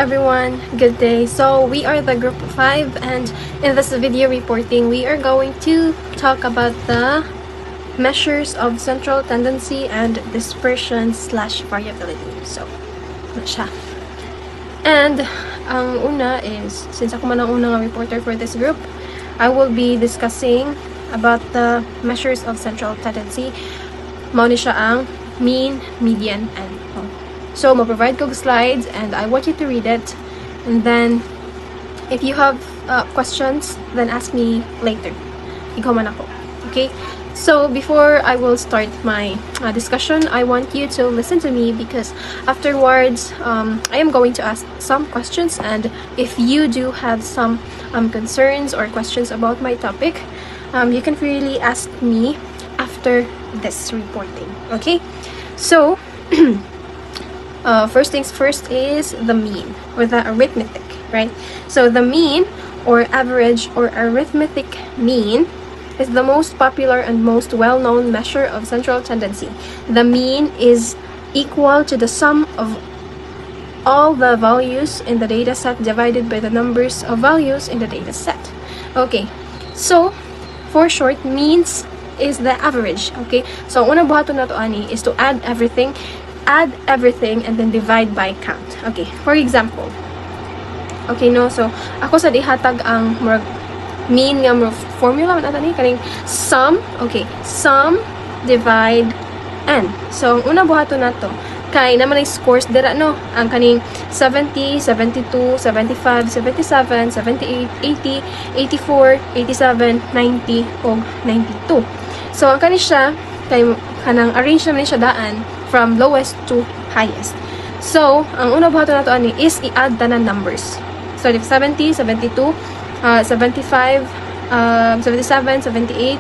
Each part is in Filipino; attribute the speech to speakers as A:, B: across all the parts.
A: everyone, good day. So we are the group 5 and in this video reporting we are going to talk about the measures of central tendency and dispersion / variability. So, ano siya? And ang una is, since ako man ang unang reporter for this group, I will be discussing about the measures of central tendency. Mao ni siya ang mean, median, and mode. So, ma-provide ko slides and I want you to read it. And then, if you have questions, then ask me later. Ikaw man ako. Okay? So, before I will start my discussion, I want you to listen to me because afterwards, I am going to ask some questions. And if you do have some concerns or questions about my topic, you can really ask me after this reporting. Okay? So, first things first is the mean or the arithmetic, right? So the mean or average or arithmetic mean is the most popular and most well-known measure of central tendency. The mean is equal to the sum of all the values in the data set divided by the numbers of values in the data set. Okay, so for short, means is the average. Okay, so ang unang buhaton na to ani is to add everything and then divide by count. Okay, for example, okay no, so ako sa dihatag ang mean nga formula man ata ni kaning sum. Okay, sum divide n. So ang unang buhaton nato kay naman ay scores dira no, ang kaning 70, 72, 75, 77, 78, 80, 84, 87, 90 ug 92. So ang kani siya kay kanang arrange naman siya daan from lowest to highest. So, ang unang buhaton nato ani is i-add tanan numbers. So, if 70, 72, 75, 77, 78,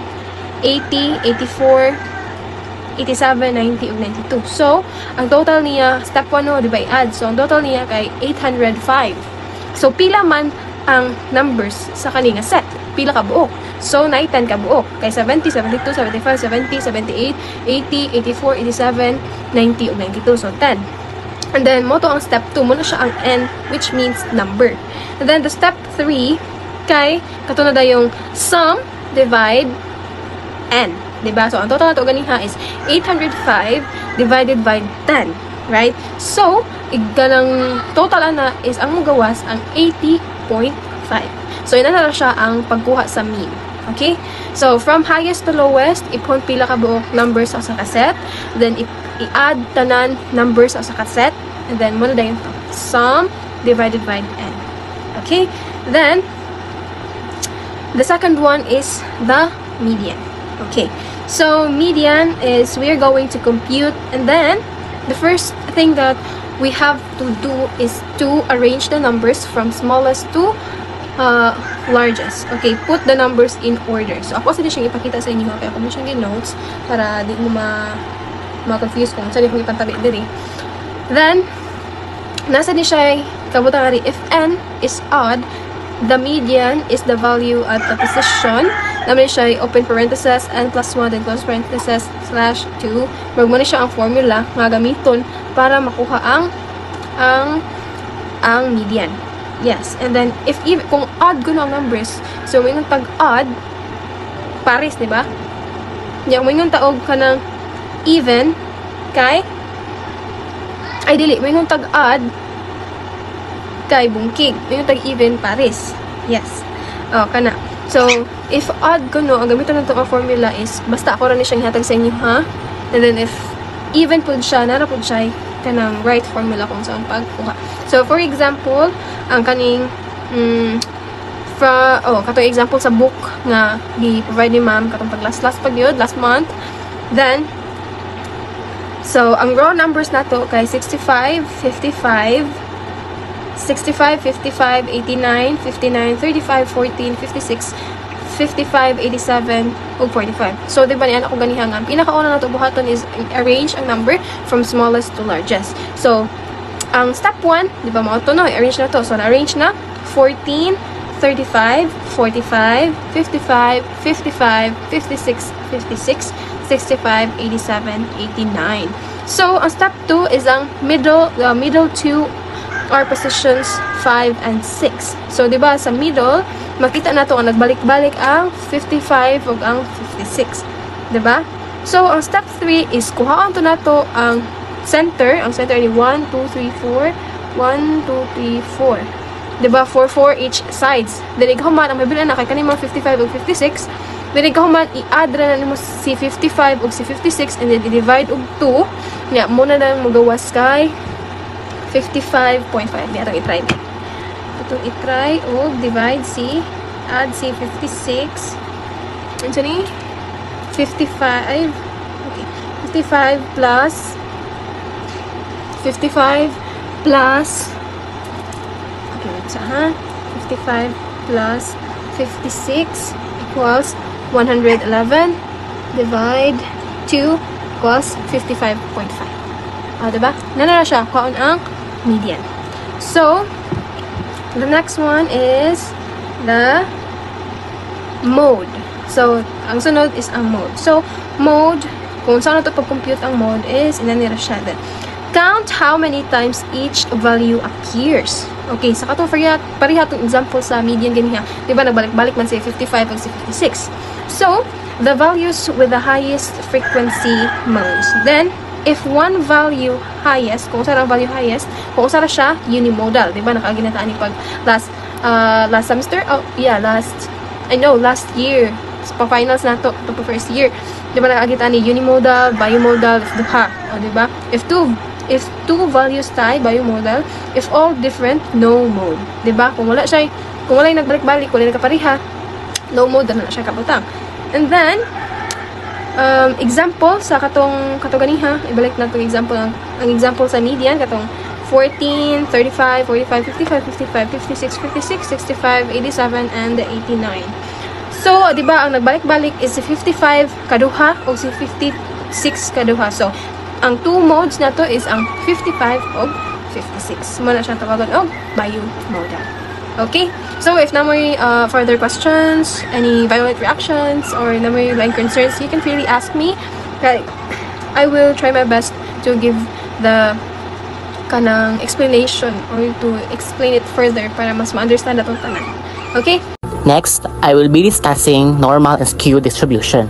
A: 80, 84, 87, 90, ug 92. So, ang total niya, step 1 no, di ba i-add? So, ang total niya kay 805. So, pila man ang numbers sa kaninga set? Pila ka buok? So, 10 ka buok. Kay 70, 72, 75, 70, 78, 80, 84, 87, 90, ug 92. So, 10. And then, mo to ang step 2. Mo na siya ang n, which means number. And then, the step 3, kay, katuna da yung sum, divide, n. Diba? So, ang total na to ganiha is 805 divided by 10. Right? So, ganang total na is ang magawas ang 80.5. So, ina na siya ang pagkuha sa mean. Okay? So, from highest to lowest, ipon pila ka buok numbers sa cassette. Then, i-add tanan numbers sa cassette. And then, muna dayon to. Sum divided by n. Okay? Then, the second one is the median. Okay. So, median is we're going to compute. And then, the first thing that we have to do is to arrange the numbers from smallest to largest. Okay, put the numbers in order. So, ako sila siyang ipakita sa inyo. Kaya ako mo siyang notes para di mo ma-confuse kung saan yung ipantabi diri. Then, nasa ni siya kabutang ari, if n is odd, the median is the value at the position. Naman siya open parenthesis, n plus 1, then close parenthesis, /2. Magmuna siya ang formula nga gamiton para makuha ang median. Yes, and then if even kung odd ko ng numbers, so may tag-odd pares, di ba? Yung may taog ka ng even kay may tag-odd kay bungkig. May tag-even pares. Yes. Oh, kana. So, if odd ko no, ang gamiton nato ang formula is basta ako ra ni siyang ihatag sa inyo, ha? And then if even pud siya, nara pud siya kanang right formula kung saan pagkuha. So, for example, ang kaning katong example sa book nga gi-provide ni ma'am katong pag last month. Then, so, ang raw numbers nato kay 65, 55, 55, 89, 59, 35, 14, 56, 55, 87, ug 45. So, di ba niyan ako ganihang ang pinakauna na to buhaton is arrange ang number from smallest to largest. So, ang step 1, di ba mo to no, arrange na to. So, na-arrange na 14, 35, 45, 55, 55, 56, 56, 65, 87, 89. So, ang step 2 is ang middle two are positions 5 and 6. So, di ba, sa middle, makita na to ang nagbalik-balik ang 55 ug ang 56. Di ba? So, ang step 3 is kuhaan to na to ang center. Ang center ay 1, 2, 3, 4. 1, 2, 3, 4. Di ba? 4, 4 each sides. Then, ikahuman, ang mabilan na kay kanimang 55 ug 56. Then, ikahuman, i-add na mo si 55 ug si 56 and then i-divide og 2. Nga, muna na magawas kay 55.5. Di atong i-try. Itong i-try o divide si add si 56 and so ni 55 okay 55 plus 55 plus okay wait ha 55 plus 56 equals 111 divide 2 equals 55.5. Diba? Nanara siya kaon ang median. So the next one is the mode. So, ang sunod is ang mode. So, mode, kung saan ito pag-compute ang mode is, inanira siya din. Count how many times each value appears. Okay, sa katong pariha itong example sa median ganiha. Diba, nagbalik-balik man si 55 ag si 56. So, the values with the highest frequency modes. Then, if one value highest, kung saan ang value highest, kung saan siya, unimodal. Diba, nakaginataan ni pag last semester? Oh, yeah, last year. Pa-finals na to first year. Diba, nakaginataan ni unimodal, bimodal, duha. O, diba? If two values tie, bimodal. If all different, no mode. Diba? Kung wala yung nagbalik-balik, wala nagkapariha, no mode, na siya kabutang. And then, example sa katong ganiha, ibalik na itong example, ang example sa median, katong 14, 35, 45, 55, 55, 56, 56, 65, 87, and 89. So, di ba, ang nagbalik-balik is si 55 kaduha o si 56 kaduha. So, ang two modes na to is ang 55 o 56. Muna siyang tawagan o bimodal. Okay? So, if na may further questions, any violent reactions, or na may line concerns, you can freely ask me. I will try my best to give the kanang explanation or to explain it further para mas ma-understand atong tanan. Okay?
B: Next, I will be discussing normal and skew distribution.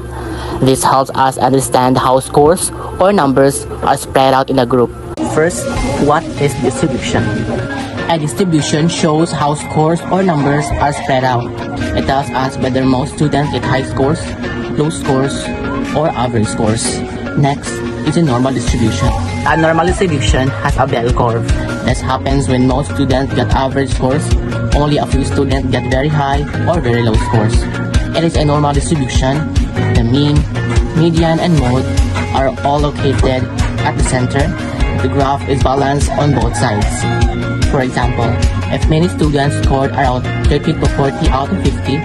B: This helps us understand how scores or numbers are spread out in a group. First, what is distribution? A distribution shows how scores or numbers are spread out. It tells us whether most students get high scores, low scores, or average scores. Next is a normal distribution. A normal distribution has a bell curve. This happens when most students get average scores, only a few students get very high or very low scores. It is a normal distribution. The mean, median, and mode are all located at the center. The graph is balanced on both sides. For example, if many students scored around 30 to 40 out of 50,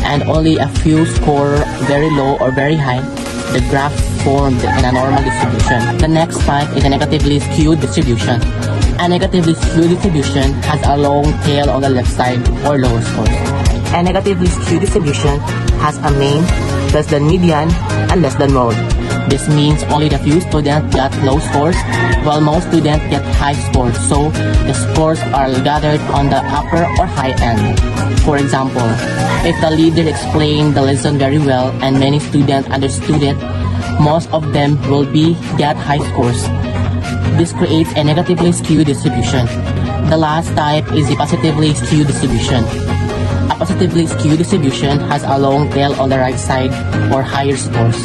B: and only a few score very low or very high, the graph formed in a normal distribution. The next type is a negatively skewed distribution. A negatively skewed distribution has a long tail on the left side or lower scores. A negatively skewed distribution has a mean, less than median, and less than mode. This means only the few students get low scores, while most students get high scores, so the scores are gathered on the upper or high end. For example, if the leader explained the lesson very well and many students understood it, most of them will get high scores. This creates a negatively skewed distribution. The last type is the positively skewed distribution. A positively skewed distribution has a long tail on the right side or higher scores.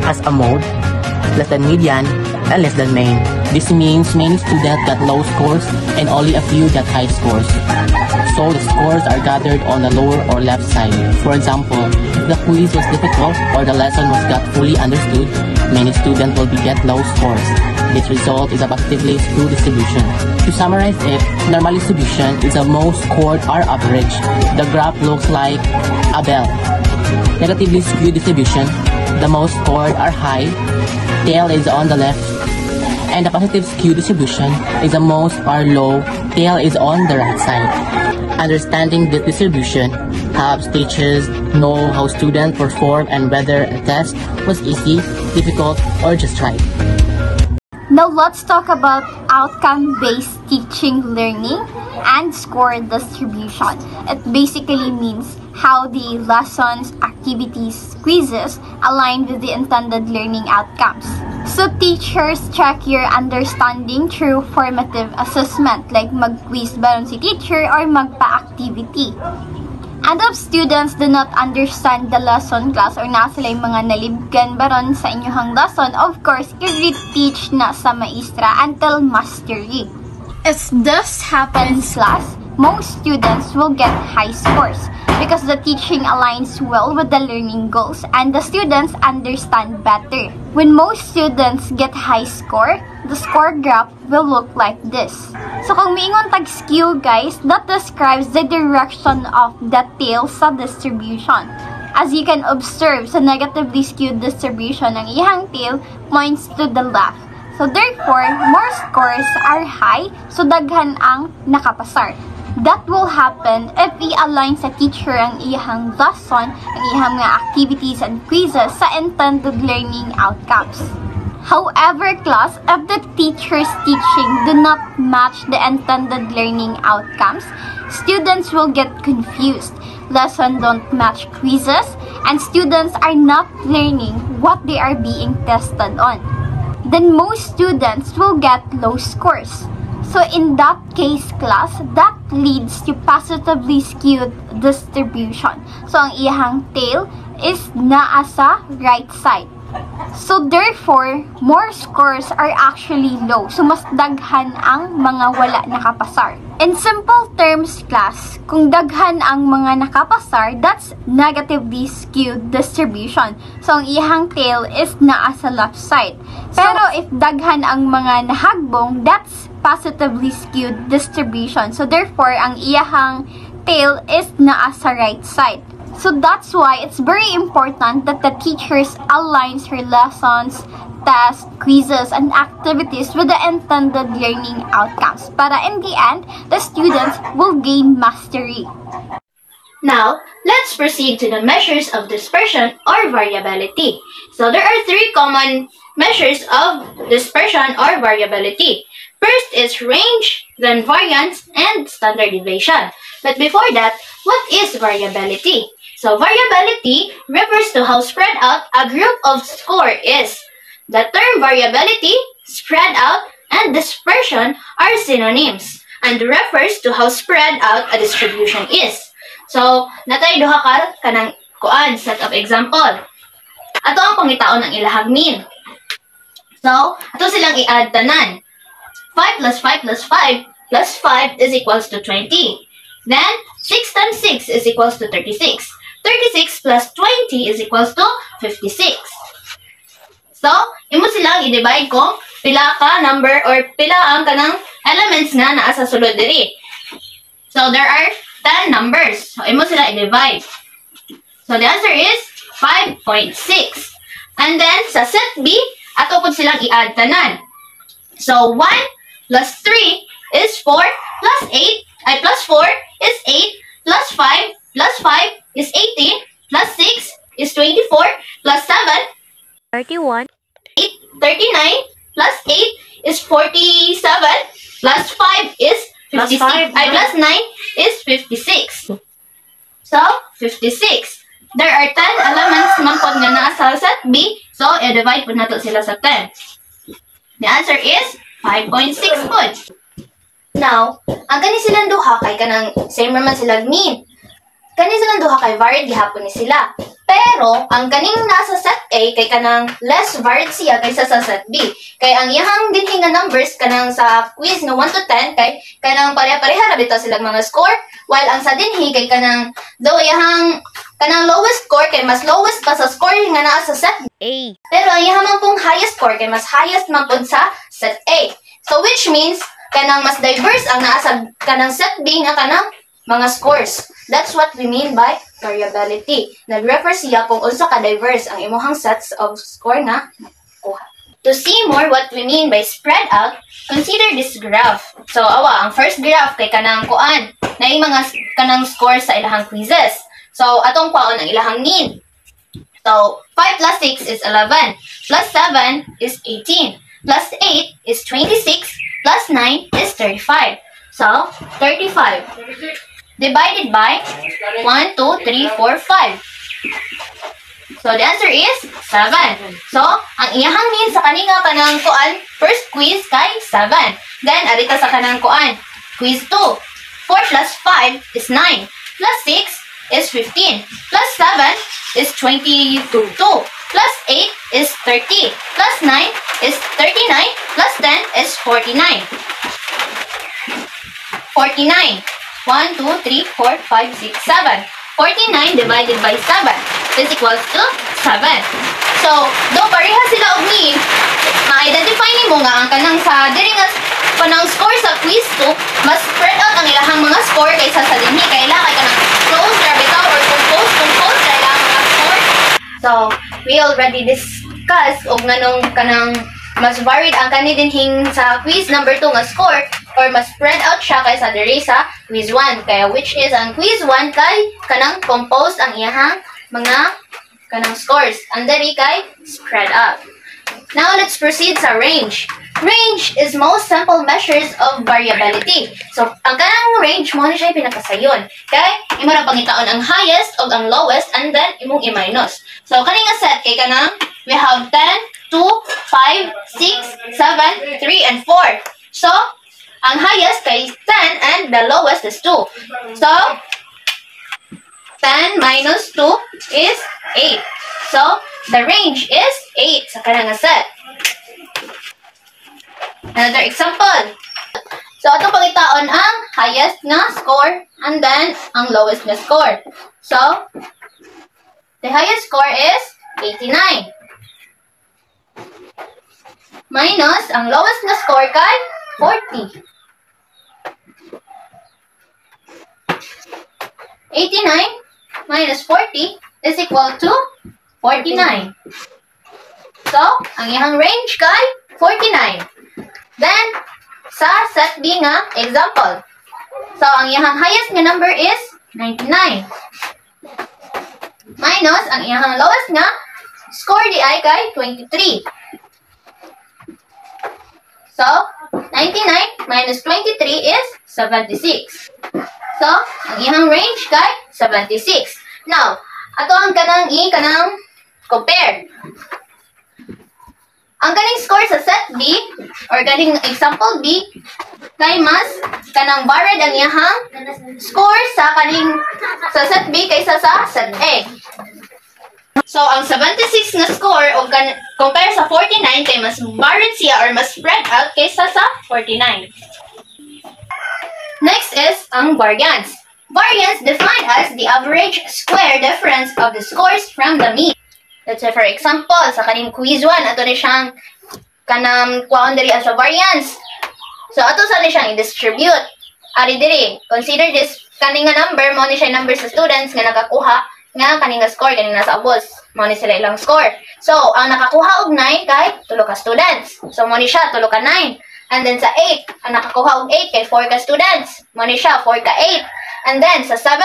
B: Has a mode, less than median, and less than mean. This means many students get low scores and only a few get high scores. So the scores are gathered on the lower or left side. For example, if the quiz was difficult or the lesson was not fully understood, many students will get low scores. This result is a positively skewed distribution. To summarize it, normal distribution is the most scored are average. The graph looks like a bell. Negatively skewed distribution, the most scored are high, tail is on the left, and the positive skew distribution is the most are low, tail is on the right side. Understanding this distribution helps teachers know how students perform and whether a test was easy, difficult, or just right.
C: Now let's talk about outcome-based teaching learning and score distribution. It basically means how the lessons, activities, quizzes align with the intended learning outcomes. So teachers check your understanding through formative assessment like mag-quiz ba si teacher or magpa-activity. And if students do not understand the lesson class or na sila yung mga nalibgan baron sa inyong lesson, of course, i-reteach na sa maestra until mastery. If this happens class, most students will get high scores because the teaching aligns well with the learning goals and the students understand better. When most students get high score, the score graph will look like this. So kung miingon tag skew guys, that describes the direction of the tail sa distribution. As you can observe, sa negatively skewed distribution, ang ihang tail points to the left. So therefore, more scores are high, so daghan ang nakapasar. That will happen if i-align sa teacher ang iyang lesson, ang iyang mga activities and quizzes sa intended learning outcomes. However, class, if the teacher's teaching do not match the intended learning outcomes, students will get confused, lessons don't match quizzes, and students are not learning what they are being tested on. Then most students will get low scores. So in that case, class, that leads to positively skewed distribution. So ang iyang tail is naa sa right side. So therefore, more scores are actually low. So mas daghan ang mga wala nakapasar. In simple terms, class, kung daghan ang mga nakapasar, that's negatively skewed distribution. So ang iyang tail is naa sa left side. Pero if daghan ang mga nahagbong, that's positively skewed distribution. So therefore, ang iyang tail is naa sa right side. So that's why it's very important that the teachers aligns her lessons, tests, quizzes, and activities with the intended learning outcomes. Para in the end, the students will gain mastery.
D: Now, let's proceed to the measures of dispersion or variability. So there are three common measures of dispersion or variability. First is range, then variance, and standard deviation. But before that, what is variability? So variability refers to how spread out a group of score is. The term variability, spread out, and dispersion are synonyms and refers to how spread out a distribution is. So, natay duha ka kanang kuan set of example. Ato ang pangitaon ng ilahag mean. So, ato silang i-add tanan. 5 plus 5 plus 5 plus 5 is equals to 20. Then, 6 times 6 is equals to 36. 36 plus 20 is equals to 56. So, imo silang i-divide kung pila ka number or pila ang kanang elements nga naa sa sulod diri. So, there are 10 numbers. So, imo sila i-divide. So, the answer is 5.6. And then, sa set B, ato po silang i-add tanan. So, 1 plus 3 is 4 plus 8, ay plus 4 is 8 plus 5 plus 5 is 18 plus 6 is 24 plus 7
E: 31
D: 39 plus 8 is 47 plus 5 is 56 plus 9 is 56. So 56. There are 10 elements man pod nga naa sa set B, so i-divide po nato sila sa 10. The answer is 5.6 pod. Now, ang kani silang duha kay kanang same naman sila mean. Kani silang duha kay varied gihapon ni sila. Pero ang kaning nasa set A kay kanang less varied siya kaysa sa set B. Kay ang iyang dinhi nga numbers kanang sa quiz nga 1 to 10 kay kanang pareha-pareha ra bitaw silang mga score, while ang sa dinhi kay kanang do iyang kanang lowest score kay mas lowest pa sa score nga naa sa set
E: A.
D: Pero ang iyang man pong highest score kay mas highest man pud sa set A. So which means kanang mas diverse ang naa sa kanang set B nga kanang mga scores. That's what we mean by variability. Nag-refer siya kung unsa ka-diverse ang imuhang sets of score na nakuha. To see more what we mean by spread out, consider this graph. So, awa, ang first graph kay kanang kuan, na yung mga kanang scores sa ilahang quizzes. So, atong kuan ang ilahang mean. So, 5 plus 6 is 11. Plus 7 is 18. plus 8 is 26 plus 9 is 35. So, 35 divided by 1, 2, 3, 4, 5. So, the answer is 7. So, ang iyahang mean sa kaninga kanang kuan, first quiz kay 7. Then, arita sa kanang kuan, quiz 2. 4 plus 5 is 9. Plus 6 is 15. Plus 7 is 22. Plus 8 is 30. Plus 9 is 39. Plus 10 is 49. 49. 1, 2, 3, 4, 5, 6, 7. 49 divided by 7 is equals to 7. So, do pareha sila og mean, ma-identify nimo nga ang kanang sa diri nga panang score sa quiz 2, mas spread out ang ilahang mga score kaysa sa dinhi kay ila kay kanang close ra bitaw or compose ra ilang mga score. So, we already discussed og nganong kanang mas varied ang kani dinhing sa quiz number 2 nga score or mas spread out siya kaysa diri sa quiz 1. Kaya which is ang quiz 1 kay kanang composed ang iyahang mga kanang scores. And diri kay spread out. Now let's proceed sa range. Range is most simple measures of variability. So ang kanang range mo ni siya pinakasayon. Kay imo ra pangitaon ang highest o ang lowest and then imong i-minus. So kani nga set kay kanang we have 10, 2, 5, 6, 7, 3, and 4. So, ang highest kay 10 and the lowest is 2. So, 10 minus 2 is 8. So, the range is 8 sa kanang set. Another example. So, atong pangitaon ang highest na score and then ang lowest na score. So, the highest score is 89. Minus ang lowest na score kay 40. 89 minus 40 is equal to 49. So, ang iyang range kay 49. Then, sa set B nga example. So, ang iyang highest nga number is 99. Minus ang iyang lowest nga score di ay kay 23. So, 99 minus 23 is 76. So, ang iyang range kay 76. Now, ato ang kanang compare. Ang kaning score sa set B, or kaning example B, kay mas kanang varied ang iyang score sa set B kaysa sa set A. So, ang 76 na score o compare sa 49 kay mas varied siya or mas spread out kaysa sa 49. Next is ang variance. Variance defined as the average square difference of the scores from the mean. Let's say for example, sa kaning quiz 1, ato ni siyang kanang kuwaon diri as a variance. So, ato sa ni siyang i-distribute. Ari diri, consider this kaning nga number, mo ni siya number sa students nga nakakuha nga kaning score kaning nasa abos mo ni sila ilang score. So ang nakakuha og 9 kay 3 ka students. So mo ni siya 3 ka 9. And then sa 8 ang nakakuha og 8 kay 4 ka students. Mo ni siya 4 ka 8. And then sa 7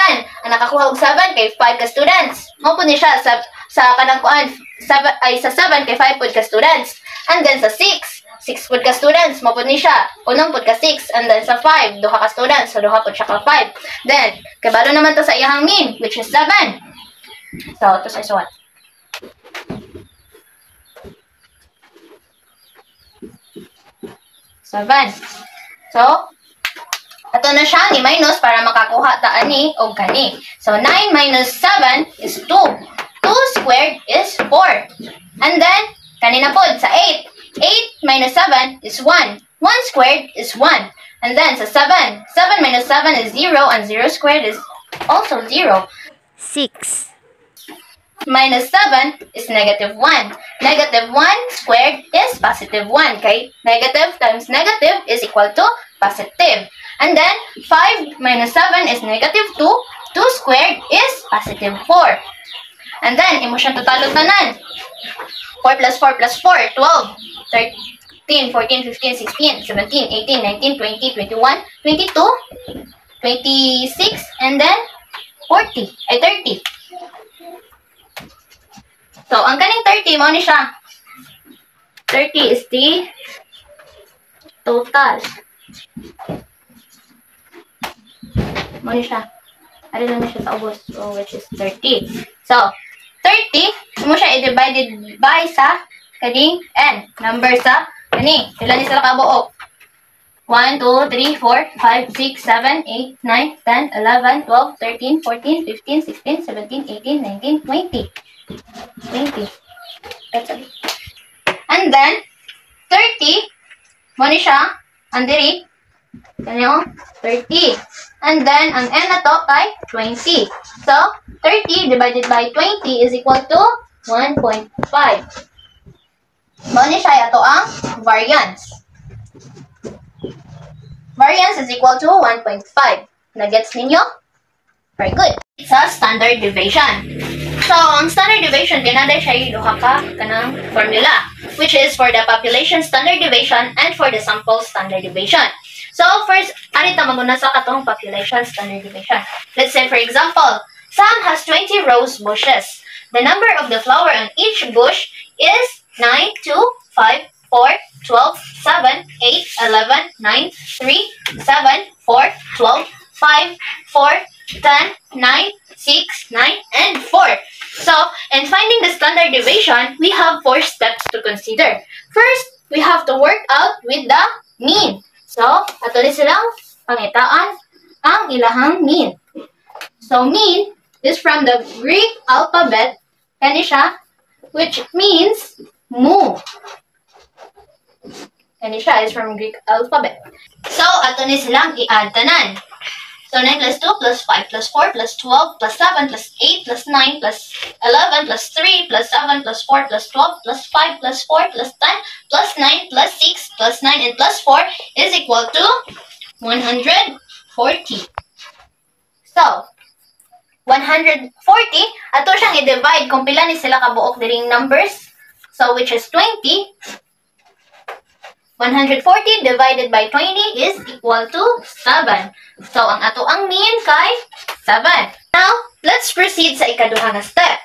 D: ang nakakuha og 7 kay 5 ka students. Mo pud ni siya sa kanang kuan 7 ay sa 7 kay 5 pud ka students. And then sa 6 pud ka students, mo pud ni siya. Unang pud ka 6 and then sa 5 duha ka students, so duha pud siya ka 5. Then kabalo naman to sa iyang mean which is 7. So, ito sa isuwat. 7. So, ato na siya ni minus para makakuha ta ani og kani. So, 9 minus 7 is 2. 2 squared is 4. And then, kanina pod sa 8. 8 minus 7 is 1. 1 squared is 1. And then, sa 7. 7 minus 7 is 0 and 0 squared is also 0.
E: 6.
D: Minus 7 is negative 1. Negative 1 squared is positive 1. Okay? Negative times negative is equal to positive. And then, 5 minus 7 is negative 2. 2 squared is positive 4. And then, imo siyang totalog tanan. 4 plus 4 plus 4, 12, 13, 14, 15, 16, 17, 18, 19, 20, 21, 22, 26, and then 40, ay 30. So, ang kaning 30 mo ni siya. 30 is the total. Muna siya. Ano lang siya sa ubos, so, which is 30. So, 30, mo siya i-divided by sa kaning n. Number sa kani. Sila ni sila kabuok. 1, 2, 3, 4, 5, 6, 7, 8, 9, 10, 11, 12, 13, 14, 15, 16, 17, 18, 19, 20. 20. That's it. And then, 30, mo ni siya, andiri, kanyo, 30. And then, ang n na to kay 20. So, 30 divided by 20 is equal to 1.5. Mo ni siya, ito ang variance. Variance is equal to 1.5. Nagets ninyo? Very good. It's a standard deviation. So, ang standard deviation, ginaday siya yung duha ka kanang formula, which is for the population standard deviation and for the sample standard deviation. So, first, arita maguna sa katong population standard deviation. Let's say, for example, Sam has 20 rose bushes. The number of the flower on each bush is 9, 2, 5, 4, 12, 7, 8, 11, 9, 3, 7, 4, 12, 5, 4, 10, 9, 6, 9, and 4. So, in finding the standard deviation, we have 4 steps to consider. First, we have to work out with the mean. So, ato ni silang pangitaan ang ilahang mean. So, mean is from the Greek alphabet, kani siya, which means mu. Kani siya is from Greek alphabet. So, ato ni silang i-add tanan. So, 9 plus 2 plus 5 plus 4 plus 12 plus 7 plus 8 plus 9 plus 11 plus 3 plus 7 plus 4 plus 12 plus 5 plus 4 plus 10 plus 9 plus 6 plus 9 and plus 4 is equal to 140. So, 140, ato siyang i-divide kung pila ni sila kabuok diring numbers. So, which is 20. 140 divided by 20 is equal to 7. So, ang ato ang mean kay 7. Now, let's proceed sa ikaduha na step.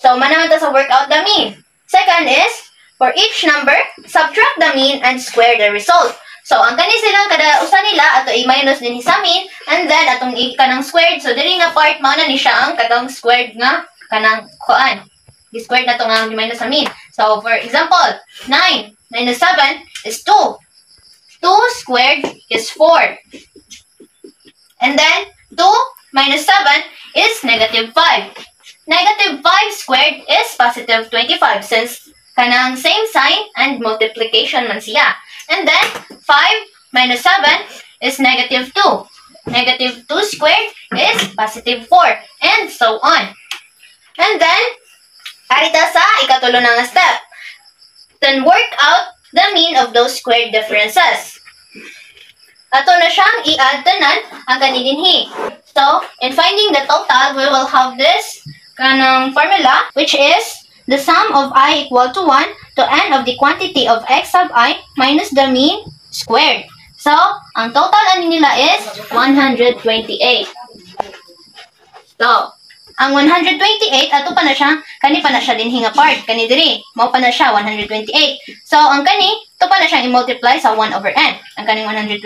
D: So, manaman ta sa work out the mean. Second is, for each number, subtract the mean and square the result. So, ang kani silang kada usa nila, ato i-minus din sa mean, and then atong i-kanang squared. So, diri nga part, mao na ni siya ang katong squared nga kanang kuan. Di-squared na to nga i-minus sa mean. So, for example, 9 minus 7 is 2. 2 squared is 4. And then, 2 minus 7 is negative 5. Negative 5 squared is positive 25 since kanang same sign and multiplication man siya. And then, 5 minus 7 is negative 2. Negative 2 squared is positive 4. And so on. And then, arita sa ikatulo na nga step. Then work out the mean of those squared differences. Ato na siyang i-add tanan ang kanidinhi. So, in finding the total, we will have this kanang formula, which is the sum of I equal to 1 to n of the quantity of x sub I minus the mean squared. So, ang total ani nila is 128. So, ang 128, ato pa na siya, kani pa na siya din hinga part, kani diri, mao pa na siya, 128. So, ang kani, ito pa na siyang i-multiply sa 1 over n, ang kaning 128.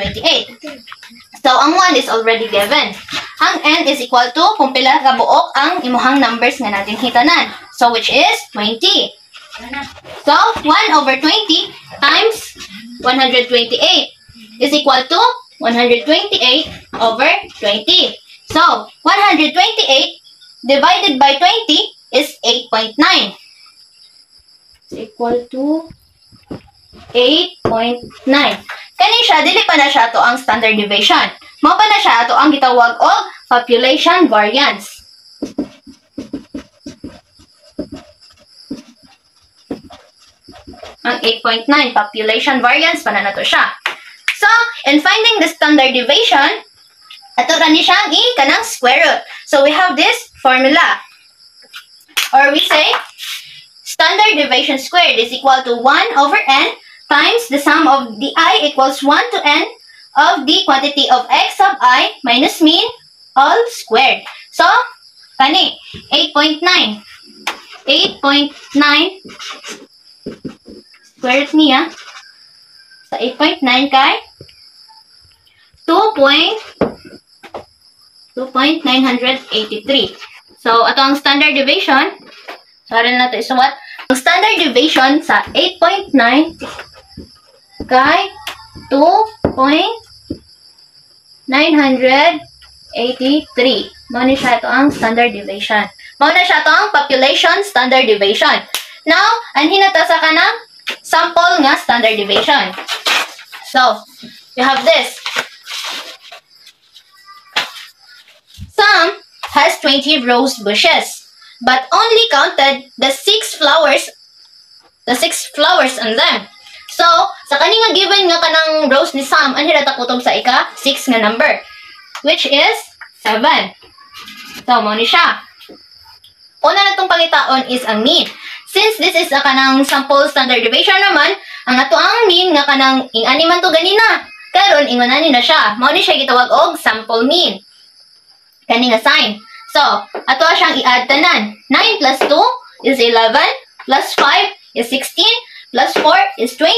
D: So, ang 1 is already given. Ang n is equal to, kung pila kabuok ang imuhang numbers nga natin hitanan. So, which is 20. So, 1 over 20 times 128 is equal to 128 over 20. So, 128 divided by 20 is 8.9. It's equal to 8.9. Kani siya, dili pa na siya to ang standard deviation. Mao pa na siya to ang gitawag og population variance. Ang 8.9 population variance pa na to siya. So, in finding the standard deviation, ato ra ni siyang kanang square root. So, we have this formula. Or we say, standard deviation squared is equal to 1 over n times the sum of the I equals 1 to n of the quantity of x sub I minus mean all squared. So, kani, 8.9. 8.9 square root niya sa 8.9 kay 2.983. So, ato ang standard deviation. Sorry na natin isuwat. Ang standard deviation sa 8.9 kay 2.983. Mao ni siya ito ang standard deviation. Mao na siya ito ang population standard deviation. Now, anhin na ta sa kanang sample nga standard deviation. So, you have this. Some has 20 rose bushes, but only counted the 6 flowers on them. So, sa kani nga given nga kanang rose ni Sam, anhin na ta kutob sa ika 6 nga number, which is 7. So, mao ni siya. Una na itong pangitaon is ang mean. Since this is a kanang sample standard deviation naman, ang ato ang mean nga kanang ing-ani man to ganina. Karon ingon ani na siya. Mao ni siya gitawag og sample mean. Kani nga sign. So, ato siyang i-add tanan. 9 plus 2 is 11, plus 5 is 16, plus 4 is 20,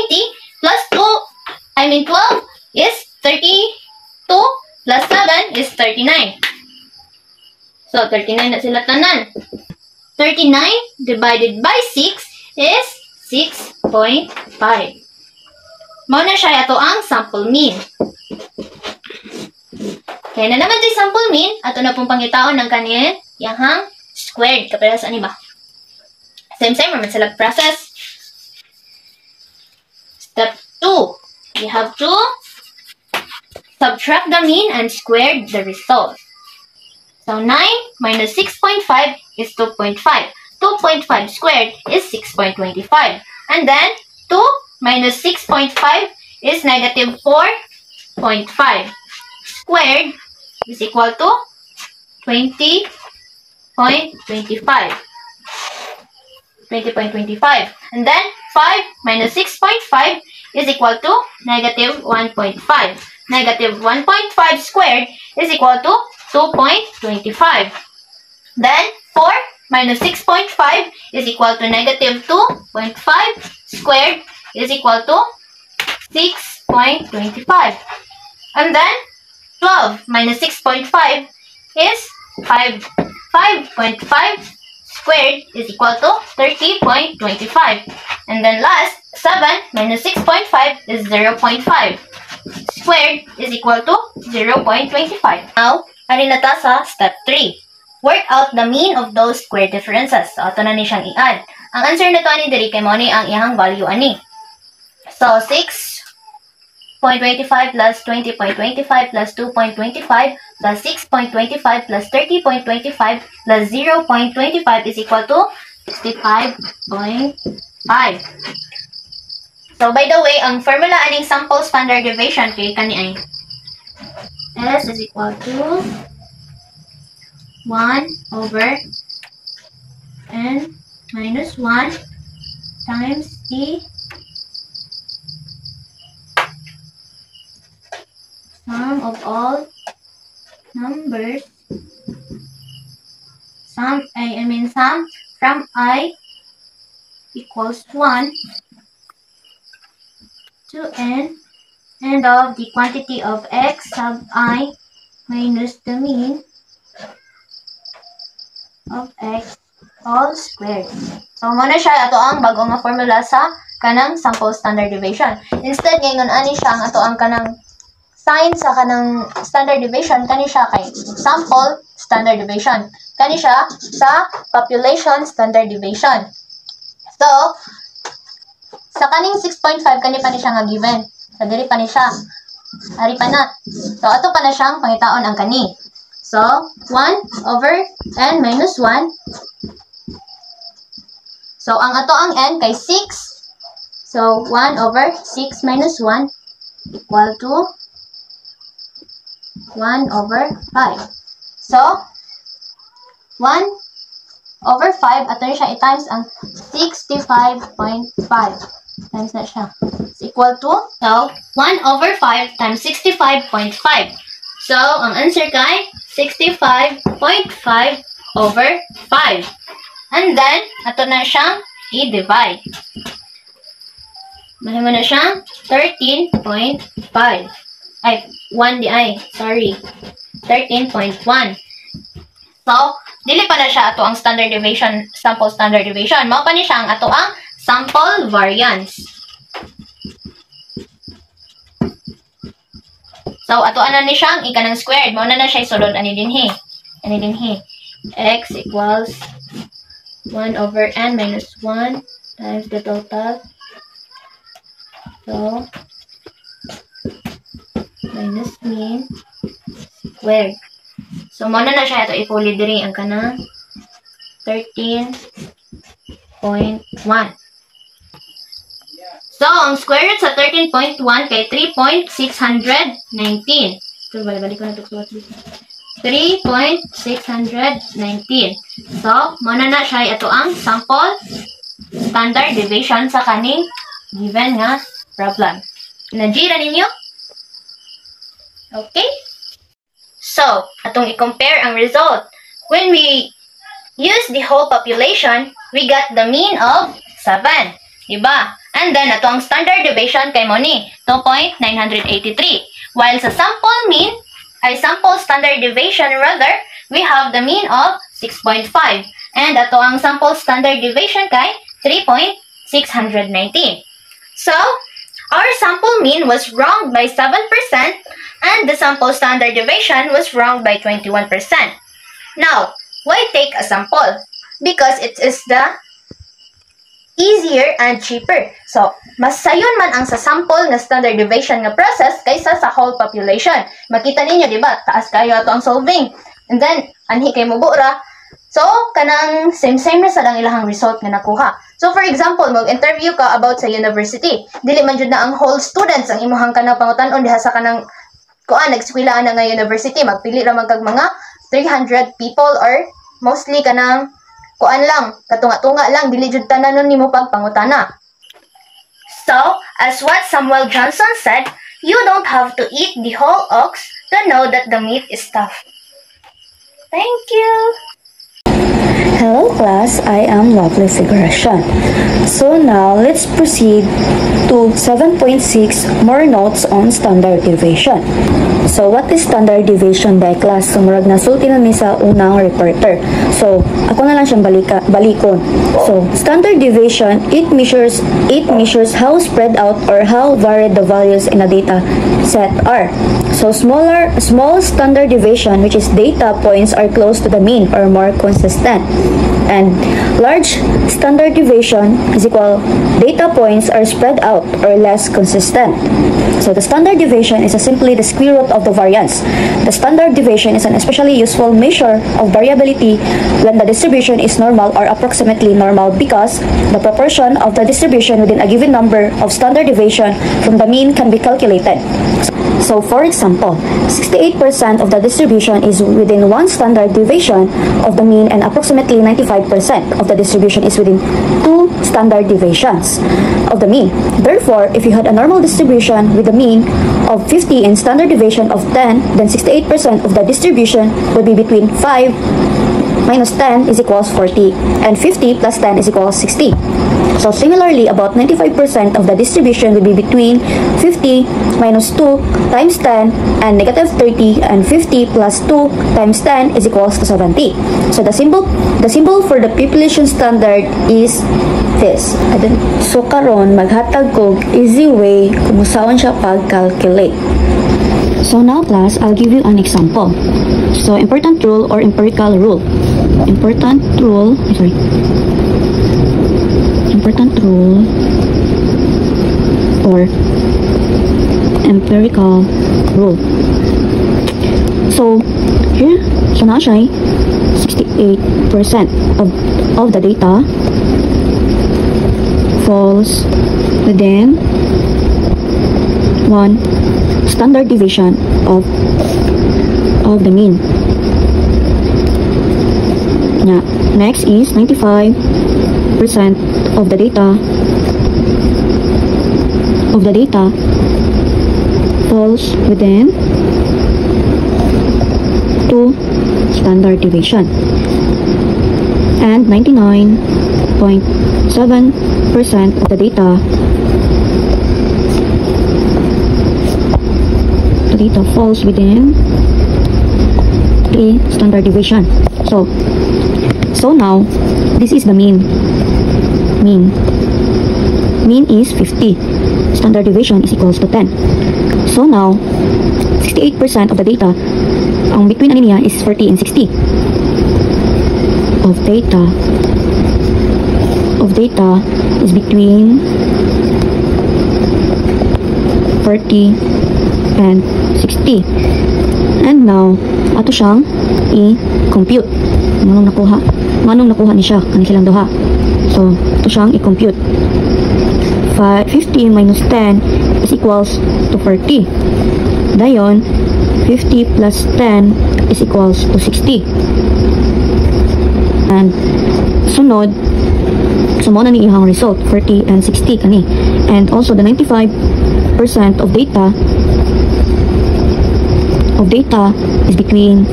D: plus 12 is 32, plus 7 is 39. So, 39 na sila tanan. 39 divided by 6 is 6.5. Mao na siya ato ang sample mean. Kaya na naman yung sample mean, ato na pong pangitaon ng kaniyang yahang squared. Kapag saan iba? Same naman sila process. Step 2. We have to subtract the mean and square the result. So, 9 minus 6.5 is 2.5. 2.5 squared is 6.25. And then, 2 minus 6.5 is negative 4.5. Squared is equal to 20.25. 20.25. And then, 5 minus 6.5 is equal to negative 1.5. Negative 1.5 squared is equal to 2.25. Then, 4 minus 6.5 is equal to negative 2.5 squared is equal to 6.25. And then, 12 minus 6.5 is 5. 5.5 squared is equal to 30.25. And then last, 7 minus 6.5 is 0.5. Squared is equal to 0.25. Now, alin na ta sa step 3. Work out the mean of those square differences. So, ito na ni siyang i-add. Ang answer na to ani diri kay mo ni ang iyang value ani. So, 6.25 plus 20.25 plus 2.25 plus 6.25 plus 30.25 plus 0.25 is equal to 65.5. So, by the way, ang formula aning sample standard deviation kay kani ay S is equal to 1 over n minus 1 times the sum of all numbers. Sum from I equals 1 to n and of the quantity of x sub I minus the mean of x all squared. So, muna siya ato ang bago nga formula sa kanang sample standard deviation. Instead, ngayon ani siya ang ato ang kanang sign sa kanang standard deviation, kani siya kay sample standard deviation. Kani siya sa population standard deviation. So, sa kaning 6.5, kani pa ni siya nga given. So, diri pa ni siya. Ari pa na. So, ato pa na siyang pangitaon ang kani. So, 1 over n minus 1. So, ang ato ang n kay 6. So, 1 over 6 minus 1 equal to 1 over 5. So, 1 over 5, ato rin siya i-times ang 65.5. Times na siya. It's equal to, so, 1 over 5 times 65.5. So, ang answer kay 65.5 over 5. And then, ato na siyang i-divide. Mahimo na siyang 13.5. Ay, 1 di ay. Sorry. 13.1. So, dili pa na siya ato ang standard deviation, sample standard deviation. Mao pa ni siya ang ato ang sample variance. So, ato ana ni siyang ikanang squared. Mao na siya isulod ani dinhi. Ani dinhi. X equals 1 over n minus 1 times the total. So, minus mean squared. So, muna na siya ito ipuli diri ang kanang 13.1. So, ang square root sa 13.1 kay 3.619. So, balik ko na ito. 3.619. So, muna na siya ito ang sample standard deviation sa kaning given nga problem. Nandiyan ninyo? Okay? So, atong i-compare ang result. When we use the whole population, we got the mean of 7. Diba? And then, ato ang standard deviation kay mo ni 2.983. While sa sample mean, ay sample standard deviation rather, we have the mean of 6.5. And ato ang sample standard deviation kay 3.619. So, our sample mean was wrong by 7% and the sample standard deviation was wrong by 21%. Now, why take a sample? Because it is the easier and cheaper. So, mas sayon man ang sa sample na standard deviation nga process kaysa sa whole population. Makita ninyo, di ba? Taas kayo ato ang solving. And then, anhi kay mo bura. So, kanang same na sa lang ilahang result nga nakuha. So, for example, mag-interview ka about sa university. Dili man jud na ang whole students ang imuhang kanang pangutan-on diha sa kanang nagskwilaan na nga university. Magpili ra man kag mga 300 people or mostly kanang lang, katunga-tunga lang, dili jud tananon nimo pagpangutana. So, as what Samuel Johnson said, you don't have to eat the whole ox to know that the meat is tough. Thank you!
F: Hello class, I am Lovely Figuration. So now, let's proceed to 7.6 more notes on standard deviation. So what is standard deviation by class? So murag nasulti na mi sa unang reporter. So ako na lang siyang balikon. So standard deviation, it measures how spread out or how varied the values in a data set are. So small standard deviation, which is data points, are close to the mean or more consistent. And large standard deviation is equal data points are spread out or less consistent. So the standard deviation is simply the square root of the variance. The standard deviation is an especially useful measure of variability when the distribution is normal or approximately normal because the proportion of the distribution within a given number of standard deviation from the mean can be calculated. So for example, 68% of the distribution is within one standard deviation of the mean and approximately 95% of the distribution is within two standard deviations of the mean. Therefore, if you had a normal distribution with a mean of 50 and standard deviation of 10, then 68% of the distribution would be between 5 minus 10 is equals 40 and 50 plus 10 is equals 60. So similarly, about 95% of the distribution will be between 50 minus 2 times 10 and negative 30, and 50 plus 2 times 10 is equals to 70. So the symbol for the population standard is this. So karon maghatag kog easy way kung usaon siya pag-calculate. So now class, I'll give you an example. So important rule or empirical rule. Important rule or empirical rule. So here, so na siya 68% of the data falls within one standard deviation of the mean. Yeah. Next is 95% of the data falls within two standard deviation, and 99.7% of the data the data falls within a standard deviation. So now this is the mean. Mean is 50. Standard deviation is equals to 10. So now 68% of the data ang between ano niya is 40 and 60 of data is between 40 and 60. And now ato siyang i-compute. Manong nakuha ni siya kani silang duha. So ato siyang i-compute. 50 minus 10 is equals to 40. Dayon 50 plus 10 is equals to 60. And sunod, so mo na ni ihang result 40 and 60 kani. And also the 95% of data is between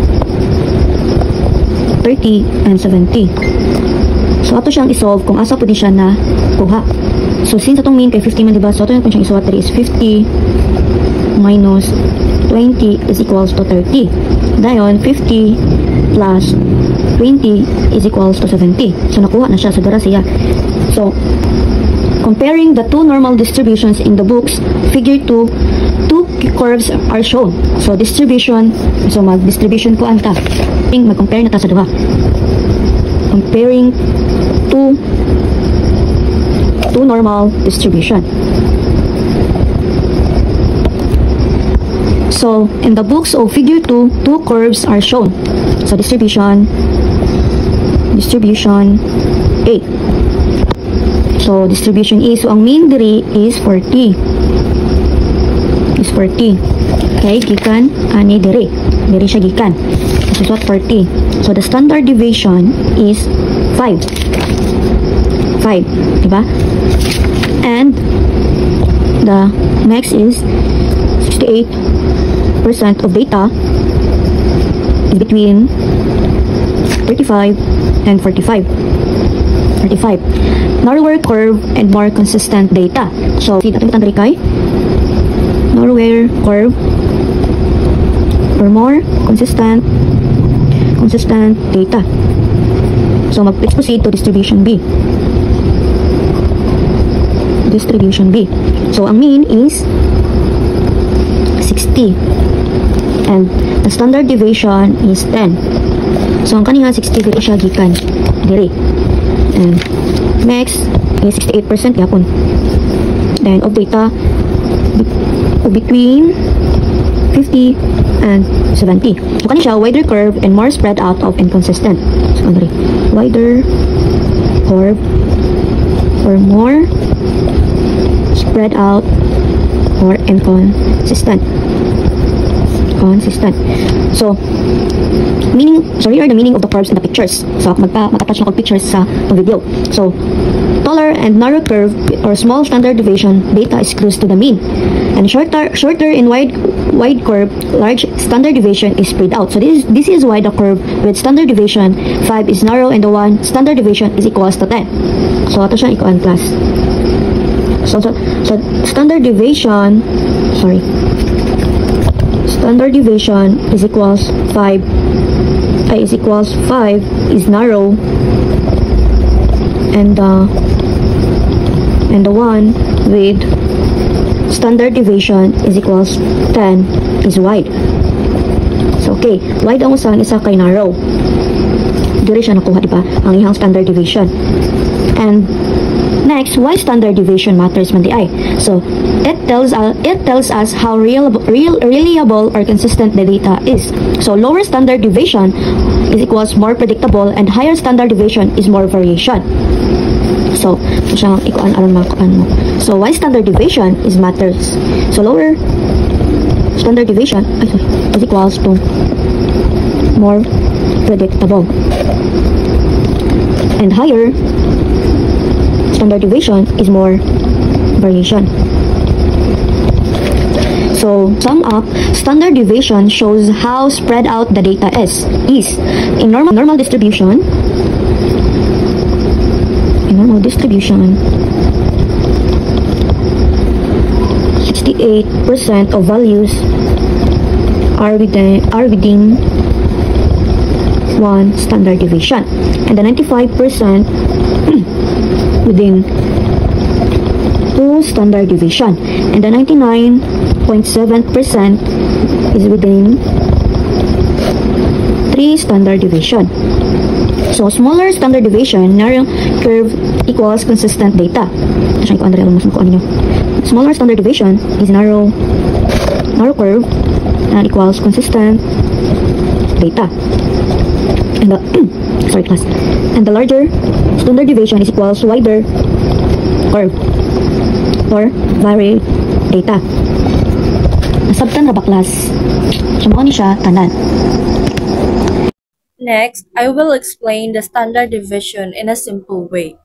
F: 30 and 70. So ato siyang isolve kung asa pud siya na kuha. So since atong mean kay 50 man diba, so ato yung siyang isuwat is 50 minus 20 is equals to 30. Dayon 50 plus 20 is equals to 70. So nakuha na siya, so dara siya. So comparing the two normal distributions in the books, figure 2, two curves are shown. So mag-distribution ko anta. Mag-compare na ta sa duha. Comparing two normal distribution. So in the books of figure 2, two curves are shown. So distribution A. So distribution A, so ang mean diri is 40. Okay, gikan ani diri siya gikan. This is what 40. So the standard deviation is 5, diba? And the next is 68% of data is between 35 and 45. Narrower curve and more consistent data. So, atong kay narrower curve or more consistent data. So, let's proceed to distribution B. So, ang mean is 60 and the standard deviation is 10. So, ang kaniya 60 dito siya gikan diri. And next is 68% yapon. Then of data between 50 and 70. So, kani siya wider curve and more spread out of inconsistent. So, wider curve or more spread out or inconsistent. So, here are the meaning of the curves in the pictures. So, mag-attach na ko pictures sa video. So, taller and narrow curve or small standard deviation, data is close to the mean. And shorter and wide curve, large standard deviation is spread out. So, this is why the curve with standard deviation 5 is narrow and the one standard deviation is equals to 10. So, ito siya ikuan class. So standard deviation is equals 5 is narrow and the one with standard deviation is equals 10 is wide. So okay, wide ang usan isa kay narrow. Diri siya nakuha diba ang iyang standard deviation. And next, why standard deviation matters man di ay? So it tells us how reliable or consistent the data is. So lower standard deviation is equals more predictable and higher standard deviation is more variation. So siyang ikuan aron makuan mo. So why standard deviation is matters? So lower standard deviation is equals to more predictable and higher standard deviation is more variation. So sum up, standard deviation shows how spread out the data is. In normal distribution, 68% of values within one standard deviation, and the 95% within two standard deviation, and the 99.7% is within three standard deviation. So smaller standard deviation, narrow curve equals consistent data. Smaller standard deviation is narrow curve and equals consistent data. And the sorry class. And the larger standard deviation is equals wider curve or varied data. Nasabtan ra ba class? Sumao ni siya tanan.
G: Next, I will explain the standard deviation in a simple way.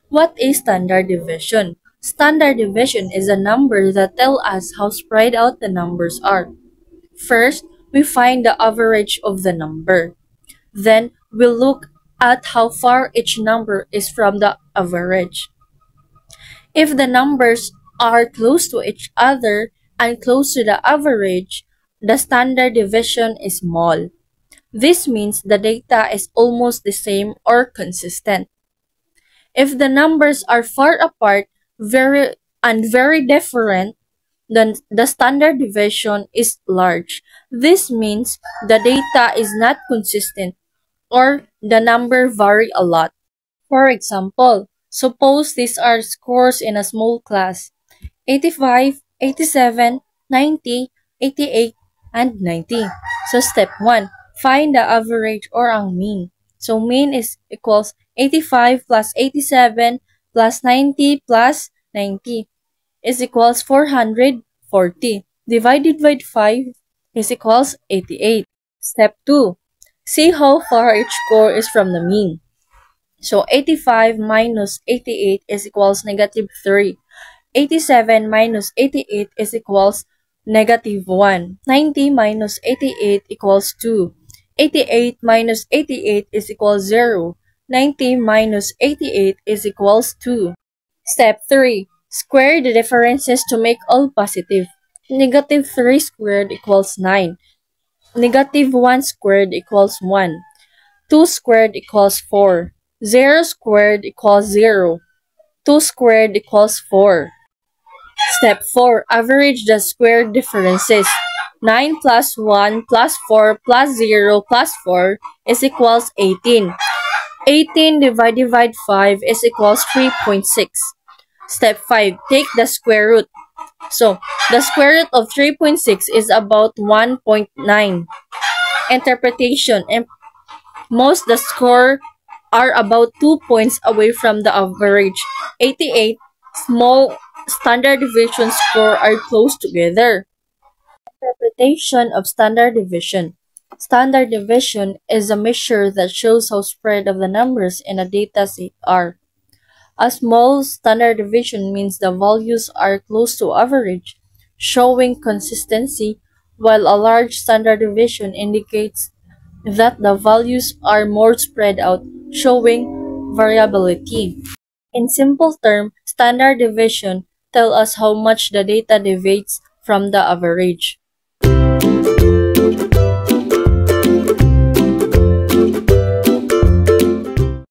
G: What is standard deviation? Standard deviation is a number that tells us how spread out the numbers are. First, we find the average of the number. Then, we look at how far each number is from the average. If the numbers are close to each other and close to the average, the standard deviation is small. This means the data is almost the same or consistent. If the numbers are far apart very different, then the standard deviation is large. This means the data is not consistent or the number vary a lot. For example, suppose these are scores in a small class: 85, 87, 90, 88, and 90. So step 1. Find the average or ang mean. So mean is equals 85 plus 87 plus 90 plus 90 is equals 440. Divided by 5 is equals 88. Step 2. See how far each score is from the mean. So 85 minus 88 is equals negative 3. 87 minus 88 is equals negative 1. 90 minus 88 equals 2. 88 minus 88 is equals 0. 90 minus 88 is equals 2. Step 3. Square the differences to make all positive. Negative 3 squared equals 9. Negative 1 squared equals 1. 2 squared equals 4. 0 squared equals 0. 2 squared equals 4. Step 4. Average the squared differences. 9 plus 1 plus 4 plus 0 plus 4 is equals 18. 18 divided by 5 is equals 3.6. Step 5. Take the square root. So, the square root of 3.6 is about 1.9. Interpretation. Most the score are about 2 points away from the average. 88 small standard deviation score are close together. Interpretation of standard deviation. Standard deviation is a measure that shows how spread of the numbers in a data set are. A small standard deviation means the values are close to average, showing consistency, while a large standard deviation indicates that the values are more spread out, showing variability. In simple terms, standard deviation tells us how much the data deviates from the average.